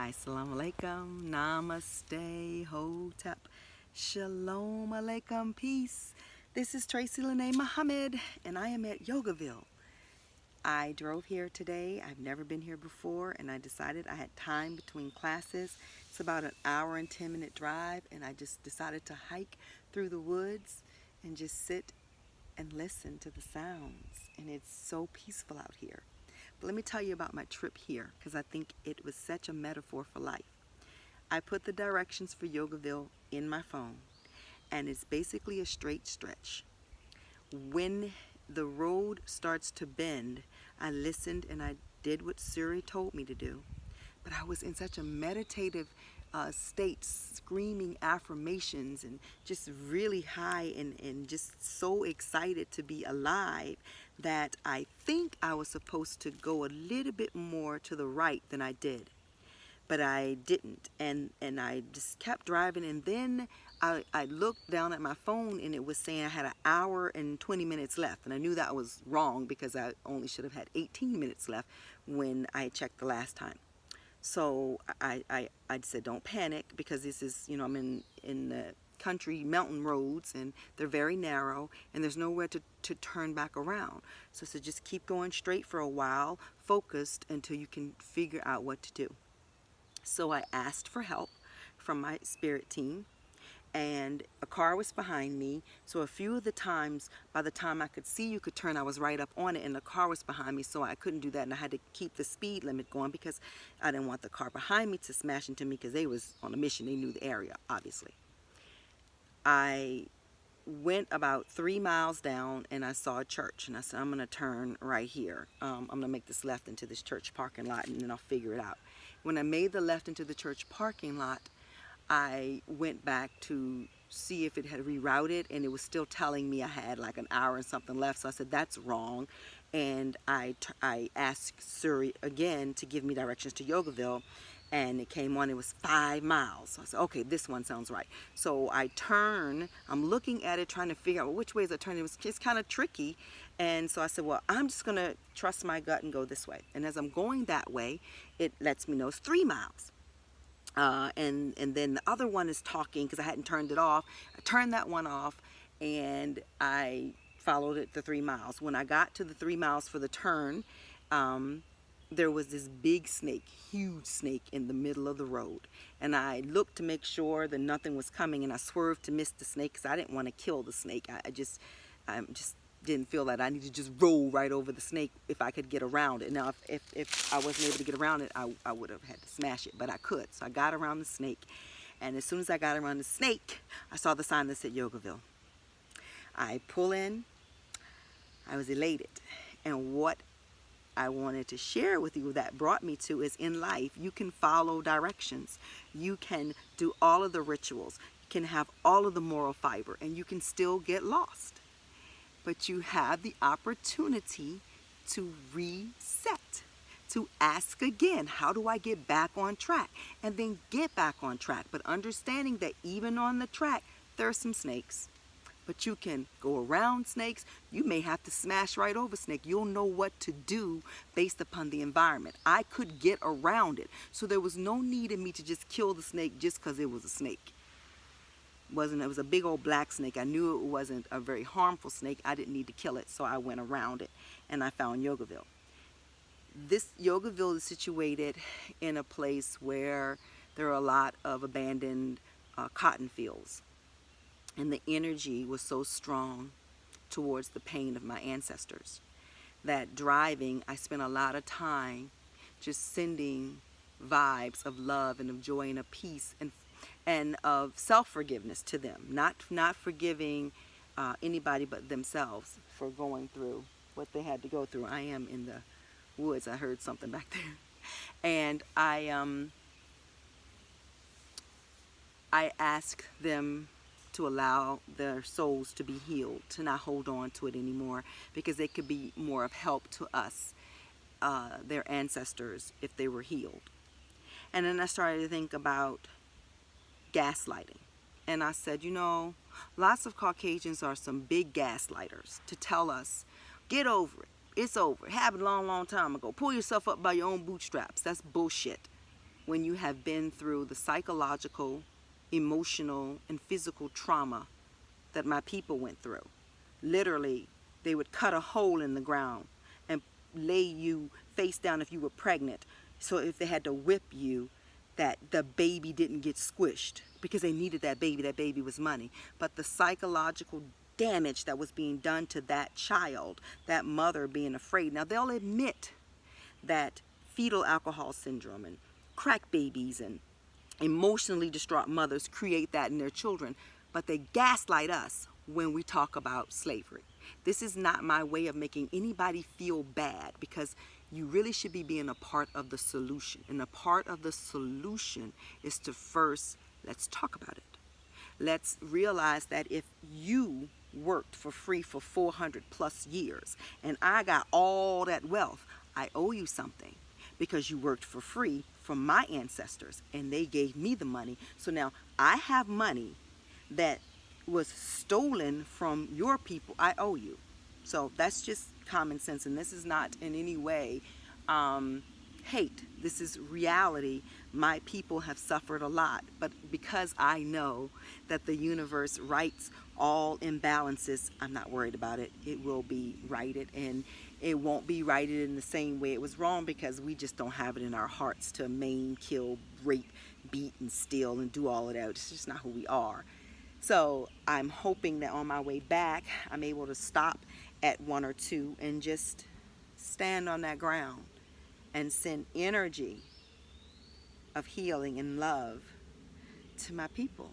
Hi, Assalamu alaikum, namaste, hotep, shalom alaikum, peace. This is Tracy Lene Muhammad, and I am at Yogaville. I drove here today. I've never been here before, and I decided I had time between classes. It's about an hour and 10-minute drive, and I just decided to hike through the woods and just sit and listen to the sounds. And it's so peaceful out here. But let me tell you about my trip here, because I think it was such a metaphor for life. I put the directions for Yogaville in my phone, and it's basically a straight stretch. When the road starts to bend, I listened and I did what Siri told me to do. But I was in such a meditative state, screaming affirmations and just really high and just so excited to be alive that I think I was supposed to go a little bit more to the right than I did. But I didn't, and I just kept driving, and then I looked down at my phone and it was saying I had an hour and 20 minutes left, and I knew that was wrong because I only should have had 18 minutes left when I checked the last time. So I said, don't panic, because this is, I'm in the country mountain roads, and they're very narrow, and there's nowhere to turn back around. So I said, just keep going straight for a while, focused until you can figure out what to do. So I asked for help from my spirit team, and a car was behind me. So a few of the times, by the time I could see you could turn, I was right up on it, and the car was behind me, so I couldn't do that, and I had to keep the speed limit going because I didn't want the car behind me to smash into me, because they was on a mission. They knew the area, obviously. I went about 3 miles down, and I saw a church, and I said, I'm going to turn right here. I'm going to make this left into this church parking lot, and then I'll figure it out. When I made the left into the church parking lot, I went back to see if it had rerouted, and it was still telling me I had like an hour and something left. So I said, that's wrong. And I asked Siri again to give me directions to Yogaville, and it came on, it was 5 miles. So I said, okay, this one sounds right. So I turn, I'm looking at it, trying to figure out which way is I turning. It's kind of tricky. And so I said, well, I'm just going to trust my gut and go this way. And as I'm going that way, it lets me know it's 3 miles. And then the other one is talking, because I hadn't turned it off. I turned that one off, and I followed it the 3 miles. When I got to the 3 miles for the turn, there was this big snake, huge snake, in the middle of the road. And I looked to make sure that nothing was coming, and I swerved to miss the snake because I didn't want to kill the snake. I just didn't feel that I needed to just roll right over the snake if I could get around it. Now, if I wasn't able to get around it, I would have had to smash it, but I could. So I got around the snake, and as soon as I got around the snake, I saw the sign that said Yogaville. I pull in. I was elated, and what I wanted to share with you that brought me to is, in life, you can follow directions. You can do all of the rituals. You can have all of the moral fiber, and you can still get lost. But you have the opportunity to reset, to ask again, how do I get back on track? And then get back on track. But understanding that even on the track, there are some snakes. But you can go around snakes. You may have to smash right over snake. You'll know what to do based upon the environment. I could get around it. So there was no need in me to just kill the snake just because it was a snake. It was a big old black snake. I knew it wasn't a very harmful snake. I didn't need to kill it, so I went around it, and I found Yogaville. This Yogaville is situated in a place where there are a lot of abandoned cotton fields, and the energy was so strong towards the pain of my ancestors that driving, I spent a lot of time just sending vibes of love and of joy and of peace and of self-forgiveness to them, not forgiving anybody but themselves for going through what they had to go through. I am in the woods. I heard something back there, and I asked them to allow their souls to be healed, to not hold on to it anymore, because they could be more of help to us, their ancestors, if they were healed. And then I started to think about gaslighting. And I said, lots of Caucasians are some big gaslighters to tell us, get over it. It's over. It happened a long, long time ago. Pull yourself up by your own bootstraps. That's bullshit. when you have been through the psychological, emotional, and physical trauma that my people went through. Literally, they would cut a hole in the ground and lay you face down if you were pregnant. So if they had to whip you, that the baby didn't get squished because they needed that baby was money. But the psychological damage that was being done to that child, that mother being afraid. Now they'll admit that fetal alcohol syndrome and crack babies and emotionally distraught mothers create that in their children, but they gaslight us when we talk about slavery. This is not my way of making anybody feel bad, because you really should be being a part of the solution. And a part of the solution is to first, let's talk about it. Let's realize that if you worked for free for 400 plus years and I got all that wealth, I owe you something, because you worked for free from my ancestors and they gave me the money. So now I have money that was stolen from your people. I owe you. So that's just common sense, and this is not in any way hate. This is reality. My people have suffered a lot, but because I know that the universe rights all imbalances, I'm not worried about it. It will be righted, and it won't be righted in the same way it was wrong, because we just don't have it in our hearts to maim, kill, rape, beat, and steal, and do all of that. It's just not who we are. So I'm hoping that on my way back, I'm able to stop at one or two and just stand on that ground and send energy of healing and love to my people.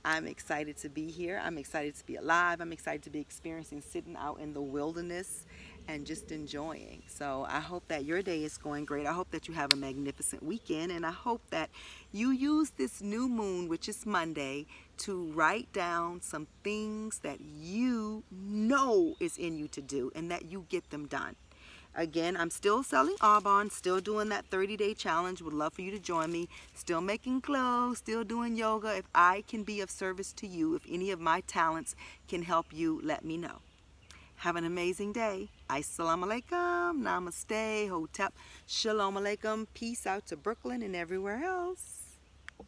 I'm excited to be here. I'm excited to be alive. I'm excited to be experiencing sitting out in the wilderness and just enjoying. So I hope that your day is going great. I hope that you have a magnificent weekend, and I hope that you use this new moon, which is Monday, to write down some things that you know is in you to do and that you get them done. Again, I'm still selling Arbonne, still doing that 30-day challenge. Would love for you to join me. Still making clothes, still doing yoga. If I can be of service to you, if any of my talents can help you, let me know. Have an amazing day. Assalamu alaikum, namaste, hotep, shalom alaikum. Peace out to Brooklyn and everywhere else.